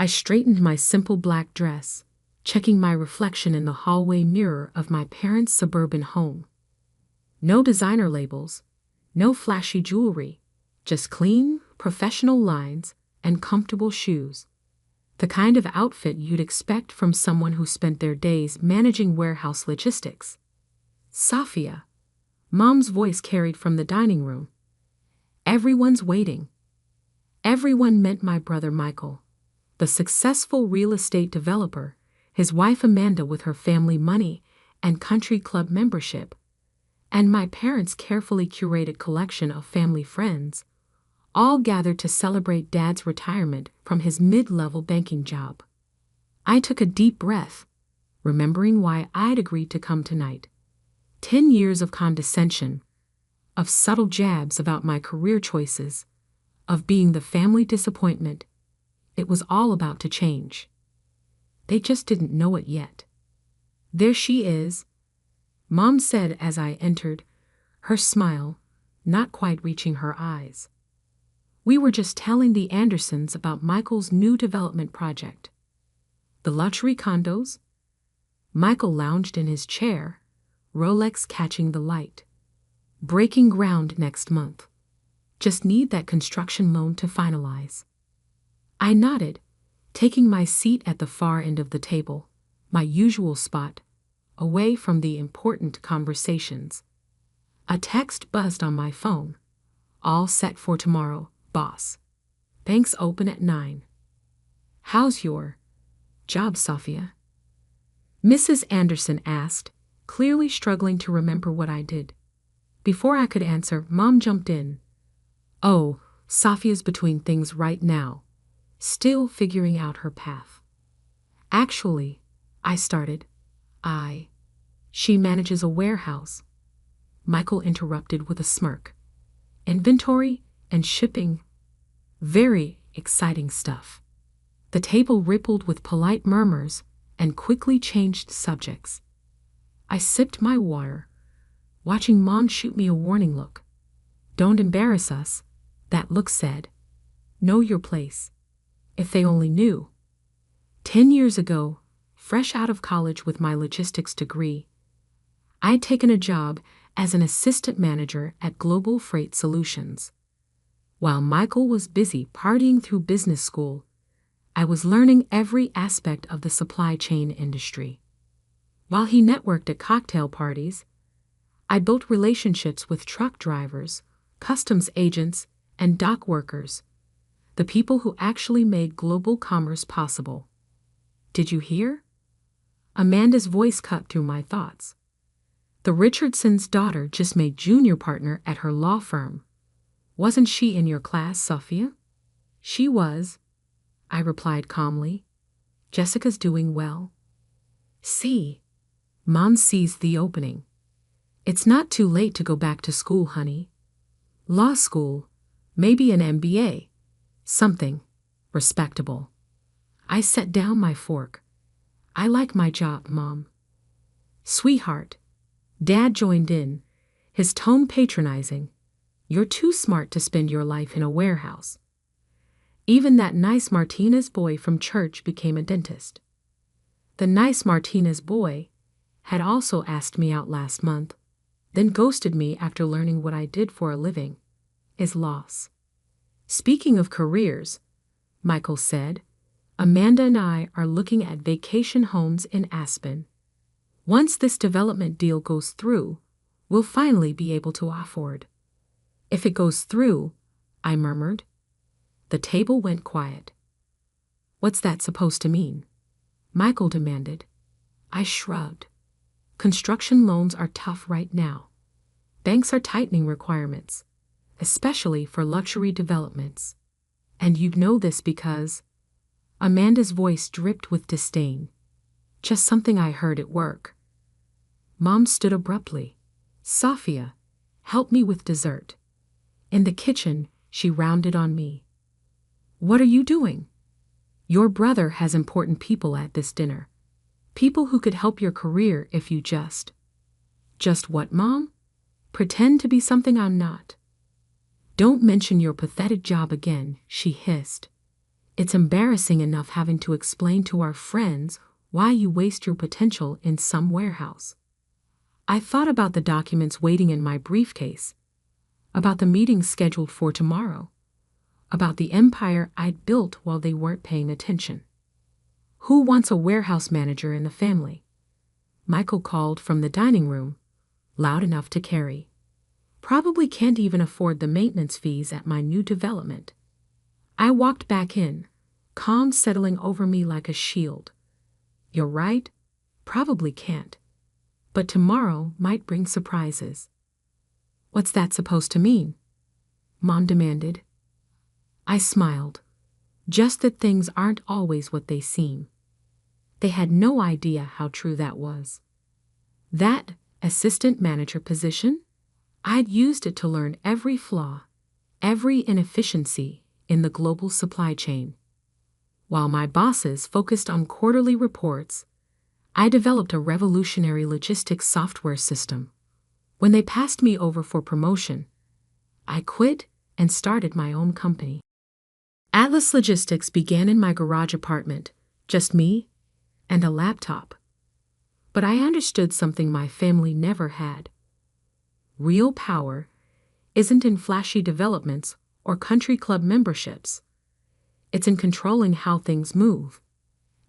I straightened my simple black dress, checking my reflection in the hallway mirror of my parents' suburban home. No designer labels, no flashy jewelry, just clean, professional lines and comfortable shoes. The kind of outfit you'd expect from someone who spent their days managing warehouse logistics. "Safia," Mom's voice carried from the dining room. "Everyone's waiting." Everyone meant my brother Michael, the successful real estate developer, his wife Amanda with her family money and country club membership, and my parents' carefully curated collection of family friends, all gathered to celebrate Dad's retirement from his mid-level banking job. I took a deep breath, remembering why I'd agreed to come tonight. 10 years of condescension, of subtle jabs about my career choices, of being the family disappointment. It was all about to change. They just didn't know it yet. "There she is," Mom said as I entered, her smile not quite reaching her eyes. "We were just telling the Andersons about Michael's new development project." "The luxury condos?" Michael lounged in his chair, Rolex catching the light. "Breaking ground next month. Just need that construction loan to finalize." I nodded, taking my seat at the far end of the table, my usual spot, away from the important conversations. A text buzzed on my phone. "All set for tomorrow, boss. Banks open at 9. "How's your job, Safia?" Mrs. Anderson asked, clearly struggling to remember what I did. Before I could answer, Mom jumped in. "Oh, Safia's between things right now, still figuring out her path." "Actually," I started. She manages a warehouse," Michael interrupted with a smirk. "Inventory and shipping. Very exciting stuff." The table rippled with polite murmurs and quickly changed subjects. I sipped my water, watching Mom shoot me a warning look. "Don't embarrass us," that look said. "Know your place." If they only knew. 10 years ago, fresh out of college with my logistics degree, I'd taken a job as an assistant manager at Global Freight Solutions. While Michael was busy partying through business school, I was learning every aspect of the supply chain industry. While he networked at cocktail parties, I built relationships with truck drivers, customs agents, and dock workers, the people who actually made global commerce possible. "Did you hear?" Amanda's voice cut through my thoughts. "The Richardson's daughter just made junior partner at her law firm. Wasn't she in your class, Safia?" "She was," I replied calmly. "Jessica's doing well." "See," Mom seized the opening. "It's not too late to go back to school, honey. Law school, maybe an MBA, something respectable." I set down my fork. "I like my job, Mom." "Sweetheart," Dad joined in, his tone patronizing. "You're too smart to spend your life in a warehouse." Even that nice Martinez boy from church became a dentist. The nice Martinez boy had also asked me out last month, then ghosted me after learning what I did for a living. Is loss. "Speaking of careers," Michael said, "Amanda and I are looking at vacation homes in Aspen. Once this development deal goes through, we'll finally be able to afford." "If it goes through," I murmured. The table went quiet. "What's that supposed to mean?" Michael demanded. I shrugged. "Construction loans are tough right now. Banks are tightening requirements, especially for luxury developments. And you know this because—" Amanda's voice dripped with disdain. "Just something I heard at work." Mom stood abruptly. "Safia, help me with dessert." In the kitchen, she rounded on me. "What are you doing?" "Your brother has important people at this dinner. People who could help your career if you just—" "Just what, Mom? Pretend to be something I'm not." "Don't mention your pathetic job again," she hissed. It's embarrassing enough having to explain to our friends why you waste your potential in some warehouse. I thought about the documents waiting in my briefcase, about the meetings scheduled for tomorrow, about the empire I'd built while they weren't paying attention. Who wants a warehouse manager in the family? Michael called from the dining room, loud enough to carry. Probably can't even afford the maintenance fees at my new development. I walked back in, calm settling over me like a shield. You're right, probably can't. But tomorrow might bring surprises. What's that supposed to mean? Mom demanded. I smiled. Just that things aren't always what they seem. They had no idea how true that was. That assistant manager position? I'd used it to learn every flaw, every inefficiency in the global supply chain. While my bosses focused on quarterly reports, I developed a revolutionary logistics software system. When they passed me over for promotion, I quit and started my own company. Atlas Logistics began in my garage apartment, just me and a laptop. But I understood something my family never had. Real power isn't in flashy developments or country club memberships. It's in controlling how things move.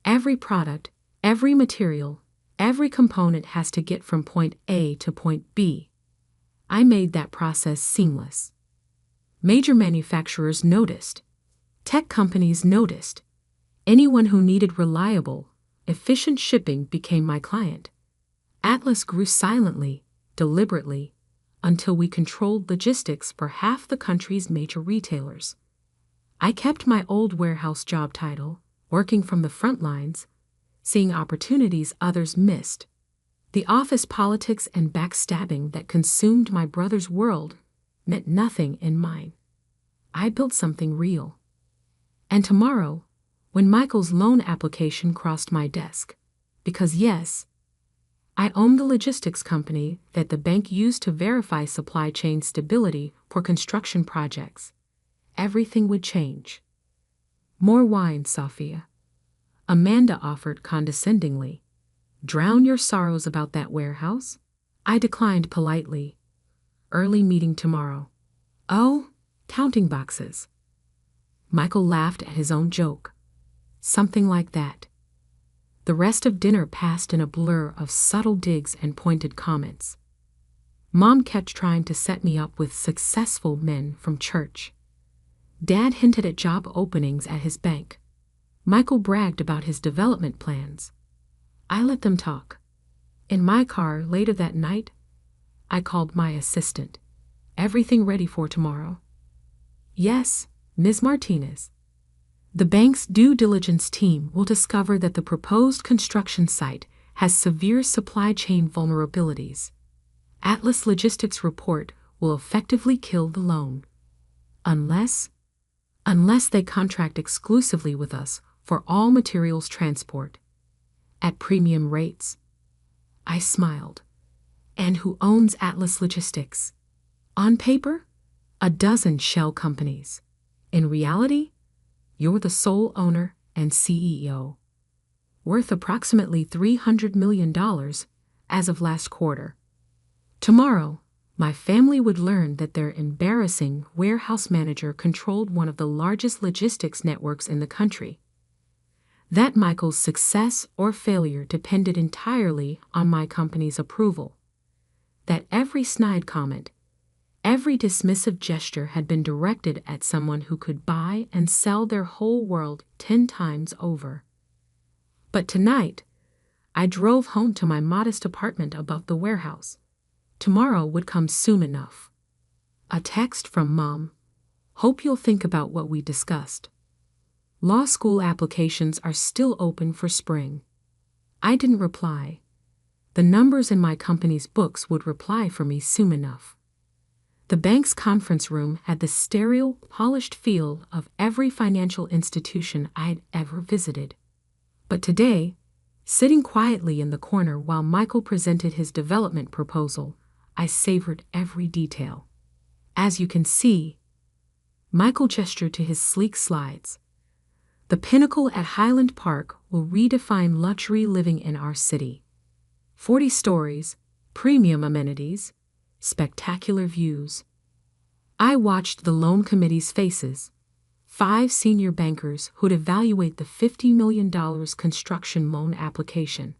Every product, every material, every component has to get from point A to point B. I made that process seamless. Major manufacturers noticed. Tech companies noticed. Anyone who needed reliable, efficient shipping became my client. Atlas grew silently, deliberately, until we controlled logistics for half the country's major retailers. I kept my old warehouse job title, working from the front lines, seeing opportunities others missed. The office politics and backstabbing that consumed my brother's world meant nothing in mine. I built something real. And tomorrow, when Michael's loan application crossed my desk, because yes, I owned the logistics company that the bank used to verify supply chain stability for construction projects, everything would change. More wine, Sophia. Amanda offered condescendingly. Drown your sorrows about that warehouse? I declined politely. Early meeting tomorrow. Oh, counting boxes. Michael laughed at his own joke. Something like that. The rest of dinner passed in a blur of subtle digs and pointed comments. Mom kept trying to set me up with successful men from church. Dad hinted at job openings at his bank. Michael bragged about his development plans. I let them talk. In my car later that night, I called my assistant. Everything ready for tomorrow? Yes, Ms. Martinez. The bank's due diligence team will discover that the proposed construction site has severe supply chain vulnerabilities. Atlas Logistics' report will effectively kill the loan. Unless they contract exclusively with us for all materials transport. At premium rates. I smiled. And who owns Atlas Logistics? On paper, a dozen shell companies. In reality, you're the sole owner and CEO. Worth approximately $300 million as of last quarter. Tomorrow, my family would learn that their embarrassing warehouse manager controlled one of the largest logistics networks in the country. That Michael's success or failure depended entirely on my company's approval. That every snide comment, every dismissive gesture had been directed at someone who could buy and sell their whole world 10 times over. But tonight, I drove home to my modest apartment above the warehouse. Tomorrow would come soon enough. A text from Mom. Hope you'll think about what we discussed. Law school applications are still open for spring. I didn't reply. The numbers in my company's books would reply for me soon enough. The bank's conference room had the sterile, polished feel of every financial institution I'd ever visited. But today, sitting quietly in the corner while Michael presented his development proposal, I savored every detail. As you can see, Michael gestured to his sleek slides. The Pinnacle at Highland Park will redefine luxury living in our city. 40 stories, premium amenities, spectacular views. I watched the loan committee's faces. 5 senior bankers who'd evaluate the $50 million construction loan application.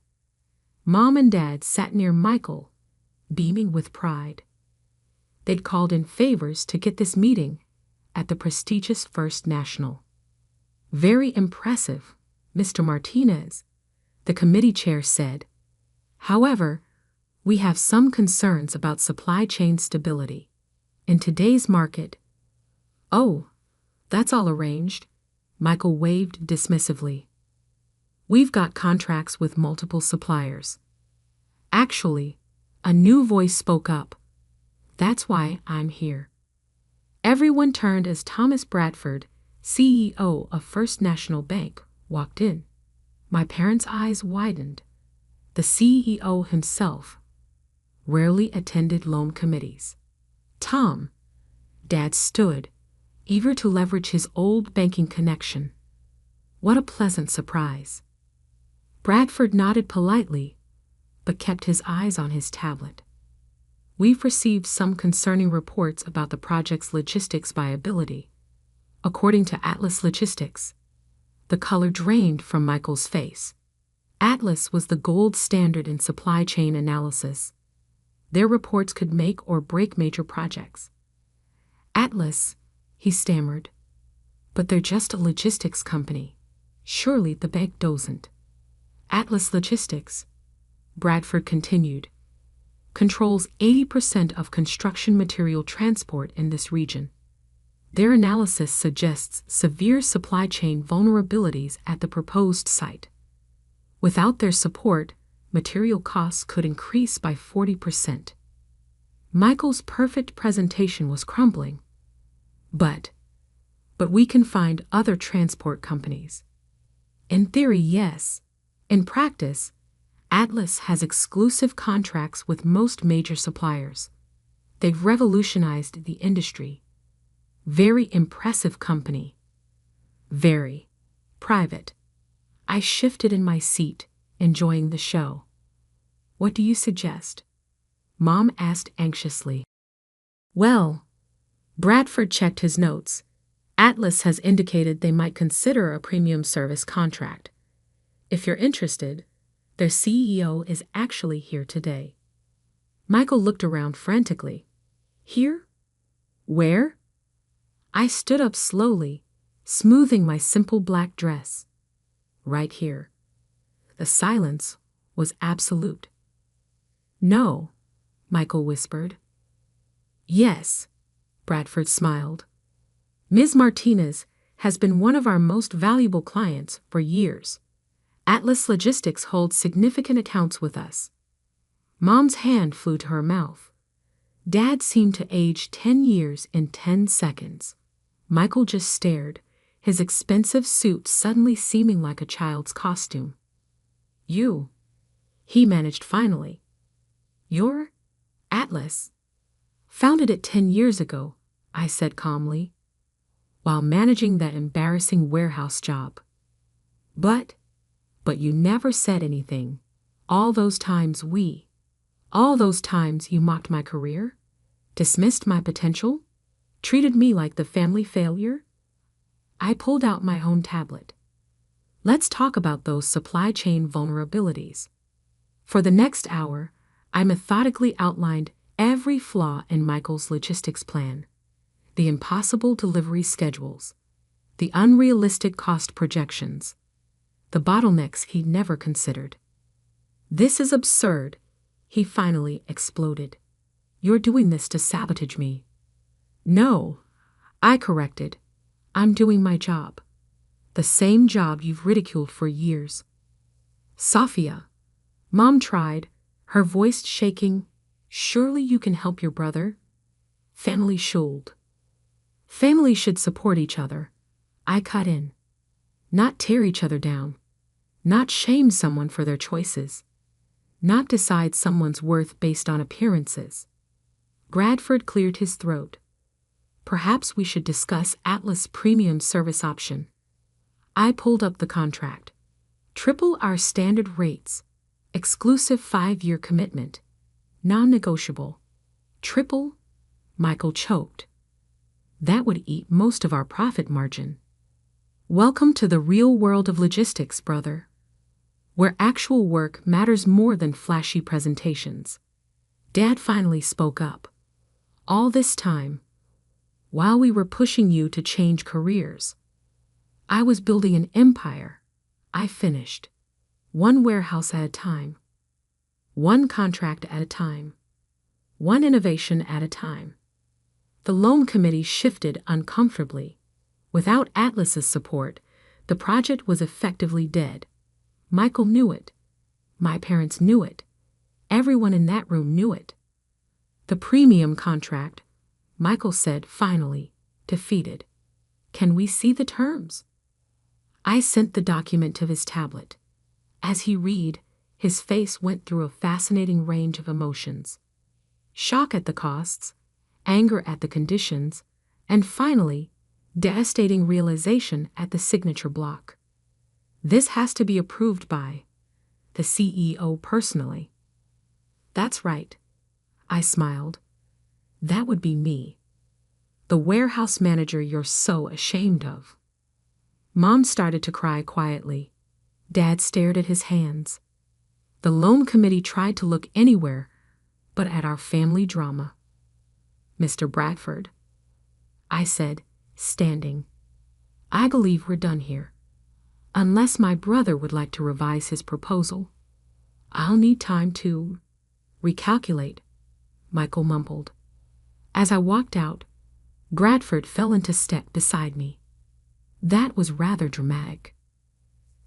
Mom and Dad sat near Michael, beaming with pride. They'd called in favors to get this meeting at the prestigious First National. Very impressive, Mr. Martinez, the committee chair said. However, we have some concerns about supply chain stability. In today's market, oh, that's all arranged, Michael waved dismissively. We've got contracts with multiple suppliers. Actually, a new voice spoke up. That's why I'm here. Everyone turned as Thomas Bradford, CEO of First National Bank, walked in. My parents' eyes widened. The CEO himself rarely attended loan committees. Tom, Dad stood, eager to leverage his old banking connection. What a pleasant surprise. Bradford nodded politely, but kept his eyes on his tablet. We've received some concerning reports about the project's logistics viability. According to Atlas Logistics, the color drained from Michael's face. Atlas was the gold standard in supply chain analysis. Their reports could make or break major projects. Atlas, he stammered. But they're just a logistics company. Surely the bank doesn't. Atlas Logistics, Bradford continued, controls 80% of construction material transport in this region. Their analysis suggests severe supply chain vulnerabilities at the proposed site. Without their support, material costs could increase by 40%. Michael's perfect presentation was crumbling. But we can find other transport companies. In theory, yes. In practice, Atlas has exclusive contracts with most major suppliers. They've revolutionized the industry. Very impressive company. Very private. I shifted in my seat, enjoying the show. What do you suggest? Mom asked anxiously. Well, Bradford checked his notes. Atlas has indicated they might consider a premium service contract. If you're interested, their CEO is actually here today. Michael looked around frantically. Here? Where? I stood up slowly, smoothing my simple black dress. Right here. The silence was absolute. No, Michael whispered. Yes, Bradford smiled. Ms. Martinez has been one of our most valuable clients for years. Atlas Logistics holds significant accounts with us. Mom's hand flew to her mouth. Dad seemed to age 10 years in 10 seconds. Michael just stared, his expensive suit suddenly seeming like a child's costume. You, he managed finally. You're Atlas. Founded it 10 years ago, I said calmly, while managing that embarrassing warehouse job. But you never said anything. All those times you mocked my career, dismissed my potential, treated me like the family failure. I pulled out my own tablet. Let's talk about those supply chain vulnerabilities. For the next hour, I methodically outlined every flaw in Michael's logistics plan, the impossible delivery schedules, the unrealistic cost projections, the bottlenecks he'd never considered. This is absurd, he finally exploded. You're doing this to sabotage me. No, I corrected. I'm doing my job. The same job you've ridiculed for years. Sophia, Mom tried, her voice shaking. Surely you can help your brother? Family should. Family should support each other. I cut in. Not tear each other down. Not shame someone for their choices. Not decide someone's worth based on appearances. Bradford cleared his throat. Perhaps we should discuss Atlas Premium service option. I pulled up the contract. Triple our standard rates. Exclusive 5-year commitment. Non-negotiable. Triple? Michael choked. That would eat most of our profit margin. Welcome to the real world of logistics, brother, where actual work matters more than flashy presentations. Dad finally spoke up. All this time, while we were pushing you to change careers, I was building an empire. I finished. One warehouse at a time. One contract at a time. One innovation at a time. The loan committee shifted uncomfortably. Without Atlas's support, the project was effectively dead. Michael knew it. My parents knew it. Everyone in that room knew it. The premium contract, Michael said finally, defeated. Can we see the terms? I sent the document to his tablet. As he read, his face went through a fascinating range of emotions. Shock at the costs, anger at the conditions, and finally, devastating realization at the signature block. This has to be approved by the CEO personally. That's right. I smiled. That would be me. The warehouse manager you're so ashamed of. Mom started to cry quietly. Dad stared at his hands. The loan committee tried to look anywhere but at our family drama. Mr. Bradford, I said, standing. I believe we're done here. Unless my brother would like to revise his proposal. I'll need time to recalculate, Michael mumbled. As I walked out, Bradford fell into step beside me. That was rather dramatic.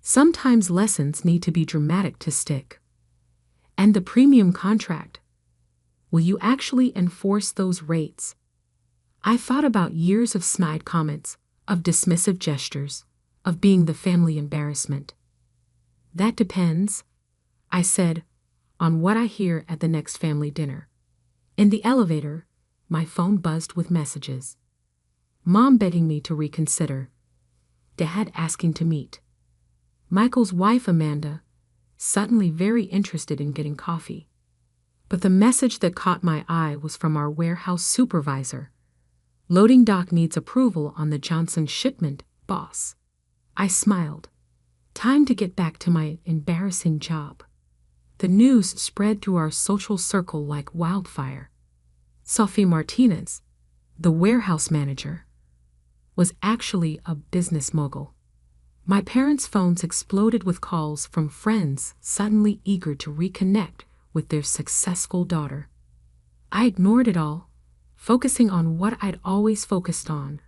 Sometimes lessons need to be dramatic to stick. And the premium contract. Will you actually enforce those rates? I thought about years of snide comments, of dismissive gestures, of being the family embarrassment. That depends, I said, on what I hear at the next family dinner. In the elevator, my phone buzzed with messages. Mom begging me to reconsider. Dad asking to meet. Michael's wife, Amanda, suddenly very interested in getting coffee. But the message that caught my eye was from our warehouse supervisor. Loading dock needs approval on the Johnson shipment, boss. I smiled. Time to get back to my embarrassing job. The news spread through our social circle like wildfire. Sophie Martinez, the warehouse manager, was actually a business mogul. My parents' phones exploded with calls from friends suddenly eager to reconnect with their successful daughter. I ignored it all, focusing on what I'd always focused on,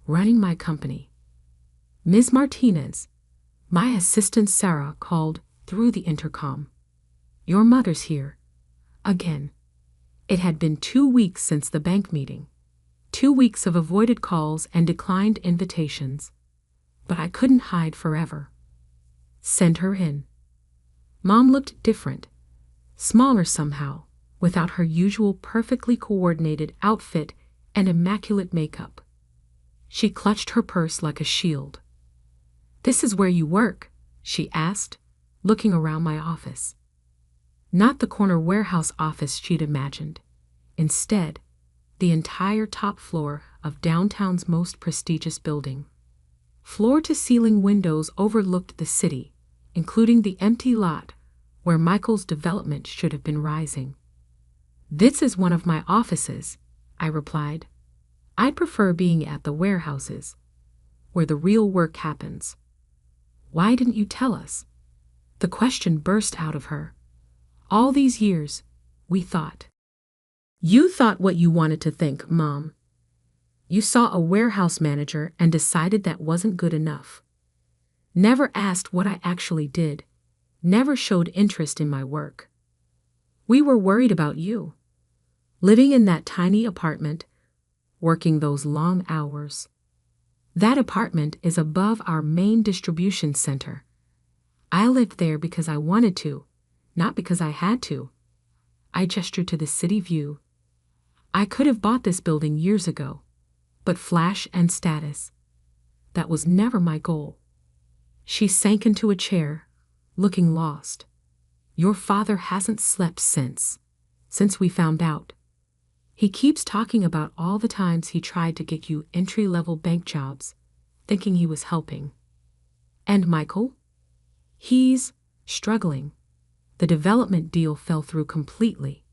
running my company. Ms. Martinez, my assistant Sarah, called through the intercom. Your mother's here. Again. It had been 2 weeks since the bank meeting. 2 weeks of avoided calls and declined invitations. But I couldn't hide forever. Send her in. Mom looked different. Smaller somehow, without her usual perfectly coordinated outfit and immaculate makeup. She clutched her purse like a shield. This is where you work, she asked, looking around my office. Not the corner warehouse office she'd imagined. Instead, the entire top floor of downtown's most prestigious building. Floor-to-ceiling windows overlooked the city, including the empty lot where Michael's development should have been rising. This is one of my offices, I replied. I'd prefer being at the warehouses, where the real work happens. Why didn't you tell us? The question burst out of her. All these years, we thought. You thought what you wanted to think, Mom. You saw a warehouse manager and decided that wasn't good enough. Never asked what I actually did. Never showed interest in my work. We were worried about you. Living in that tiny apartment, working those long hours. That apartment is above our main distribution center. I lived there because I wanted to, not because I had to. I gestured to the city view. I could have bought this building years ago, but flash and status. that was never my goal. She sank into a chair, looking lost. Your father hasn't slept since we found out. He keeps talking about all the times he tried to get you entry-level bank jobs, thinking he was helping. And Michael? He's struggling. The development deal fell through completely.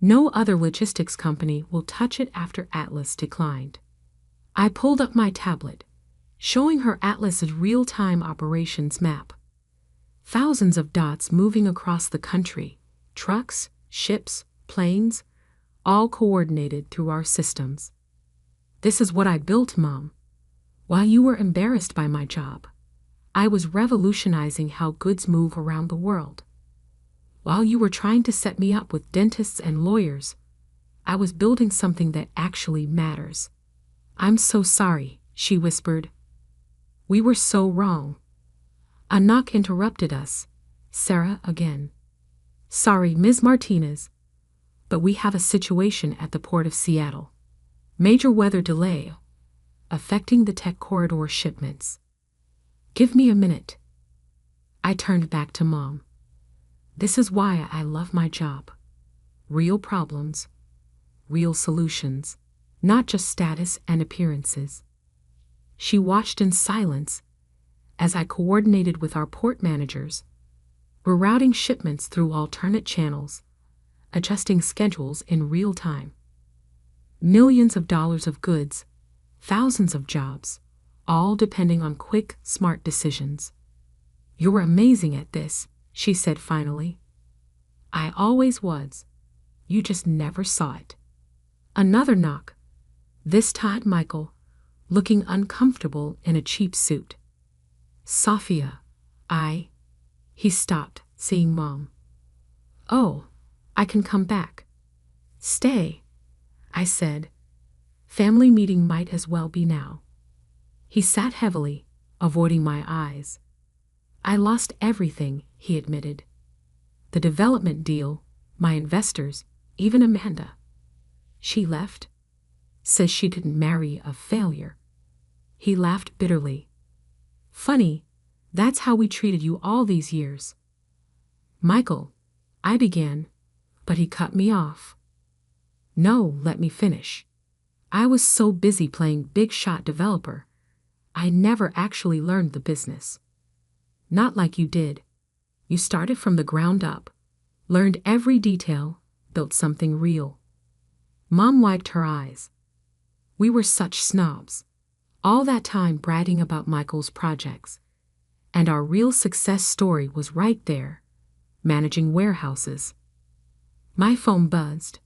No other logistics company will touch it after Atlas declined. I pulled up my tablet, showing her Atlas's real-time operations map. Thousands of dots moving across the country, trucks, ships, planes, all coordinated through our systems. This is what I built, Mom. While you were embarrassed by my job, I was revolutionizing how goods move around the world. While you were trying to set me up with dentists and lawyers, I was building something that actually matters. I'm so sorry, she whispered. We were so wrong. A knock interrupted us. Sarah again. Sorry, Ms. Martinez, but we have a situation at the Port of Seattle. Major weather delay, affecting the tech corridor shipments. Give me a minute. I turned back to Mom. This is why I love my job. Real problems, real solutions, not just status and appearances. She watched in silence as I coordinated with our port managers, rerouting shipments through alternate channels, adjusting schedules in real time. Millions of dollars of goods, thousands of jobs, all depending on quick, smart decisions. You're amazing at this, she said finally. I always was. You just never saw it. Another knock. This time Michael, looking uncomfortable in a cheap suit. Sophia, He stopped, seeing Mom. Oh, I can come back. Stay, I said. Family meeting might as well be now. He sat heavily, avoiding my eyes. I lost everything, he admitted. The development deal, my investors, even Amanda. She left. Says she didn't marry a failure. He laughed bitterly. Funny, that's how we treated you all these years. Michael, I began, but he cut me off. No, let me finish. I was so busy playing big shot developer, I never actually learned the business. Not like you did. You started from the ground up, learned every detail, built something real. Mom wiped her eyes. We were such snobs. All that time bragging about Michael's projects. And our real success story was right there, managing warehouses. My phone buzzed.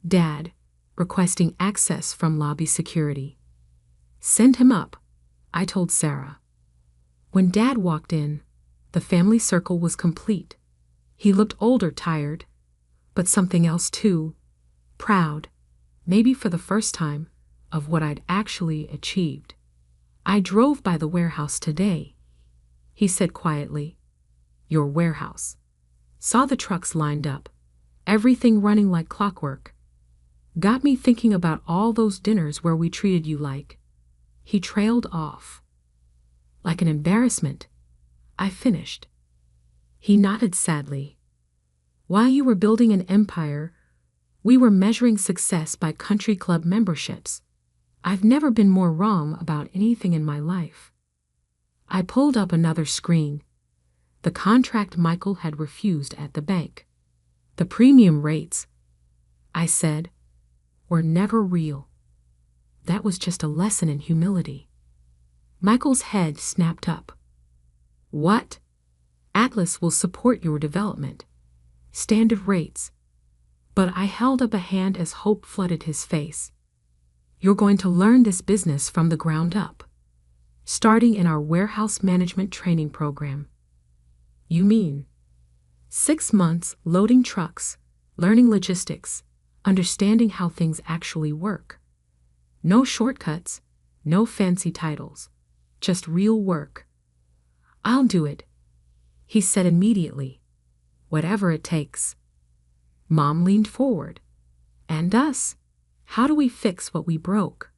Dad, requesting access from lobby security. Send him up, I told Sarah. When Dad walked in, the family circle was complete. He looked older, tired, but something else too, proud, maybe for the first time, of what I'd actually achieved. I drove by the warehouse today, he said quietly. Your warehouse. Saw the trucks lined up, everything running like clockwork. Got me thinking about all those dinners where we treated you like. He trailed off. Like an embarrassment, I finished. He nodded sadly. While you were building an empire, we were measuring success by country club memberships. I've never been more wrong about anything in my life. I pulled up another screen. The contract Michael had refused at the bank. The premium rates, I said, were never real. That was just a lesson in humility. Michael's head snapped up. What? Atlas will support your development. Standard rates. But I held up a hand as hope flooded his face. You're going to learn this business from the ground up, starting in our warehouse management training program. You mean 6 months loading trucks, learning logistics, understanding how things actually work. No shortcuts, no fancy titles, just real work. I'll do it, he said immediately. Whatever it takes. Mom leaned forward. And us? How do we fix what we broke?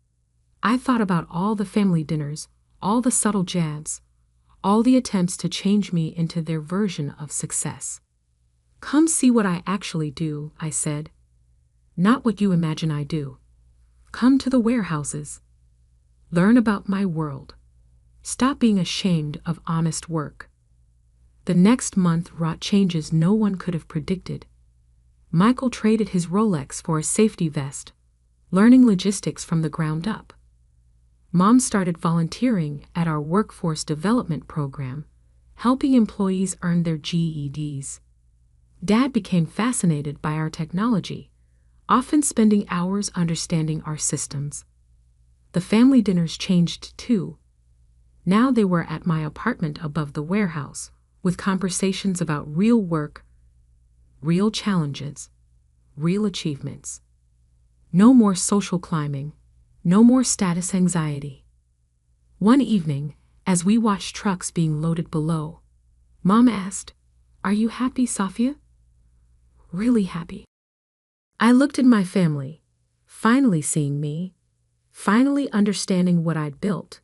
I thought about all the family dinners, all the subtle jabs, all the attempts to change me into their version of success. "Come see what I actually do," I said. "Not what you imagine I do. Come to the warehouses. Learn about my world. Stop being ashamed of honest work." The next month wrought changes no one could have predicted. Michael traded his Rolex for a safety vest, learning logistics from the ground up. Mom started volunteering at our workforce development program, helping employees earn their GEDs. Dad became fascinated by our technology, often spending hours understanding our systems. The family dinners changed too. Now they were at my apartment above the warehouse, with conversations about real work, real challenges, real achievements. No more social climbing, no more status anxiety. One evening, as we watched trucks being loaded below, Mom asked, "Are you happy, Safia?" "Really happy." I looked at my family, finally seeing me, finally understanding what I'd built,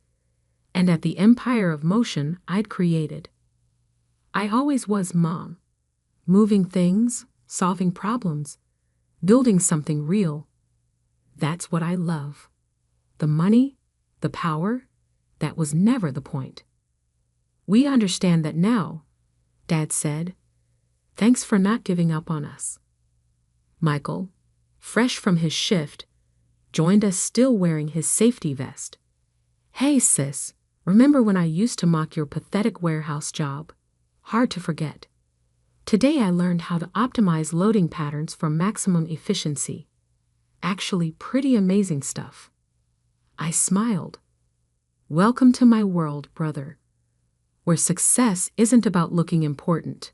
and at the empire of motion I'd created. I always was Mom, moving things, solving problems, building something real. That's what I love. The money, the power, that was never the point. "We understand that now," Dad said. "Thanks for not giving up on us." Michael, fresh from his shift, joined us still wearing his safety vest. "Hey sis, remember when I used to mock your pathetic warehouse job? Hard to forget. Today I learned how to optimize loading patterns for maximum efficiency. Actually pretty amazing stuff." I smiled. "Welcome to my world, brother, where success isn't about looking important.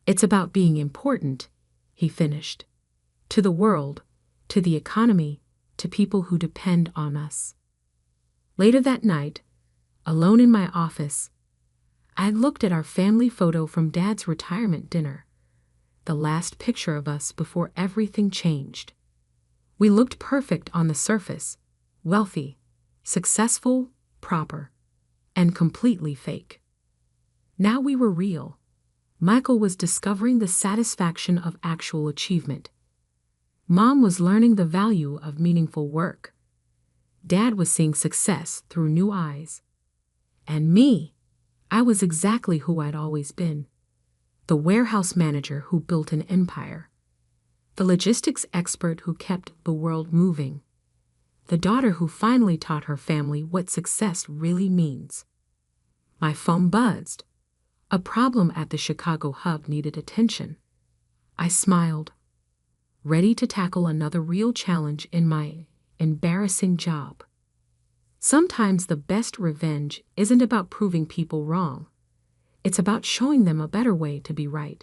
It's about being important," he finished. "To the world, to the economy, to people who depend on us." Later that night, alone in my office, I looked at our family photo from Dad's retirement dinner, the last picture of us before everything changed. We looked perfect on the surface, wealthy, successful, proper, and completely fake. Now we were real. Michael was discovering the satisfaction of actual achievement. Mom was learning the value of meaningful work. Dad was seeing success through new eyes. And me, I was exactly who I'd always been. The warehouse manager who built an empire. The logistics expert who kept the world moving. The daughter who finally taught her family what success really means. My phone buzzed. A problem at the Chicago hub needed attention. I smiled, ready to tackle another real challenge in my embarrassing job. Sometimes the best revenge isn't about proving people wrong. It's about showing them a better way to be right.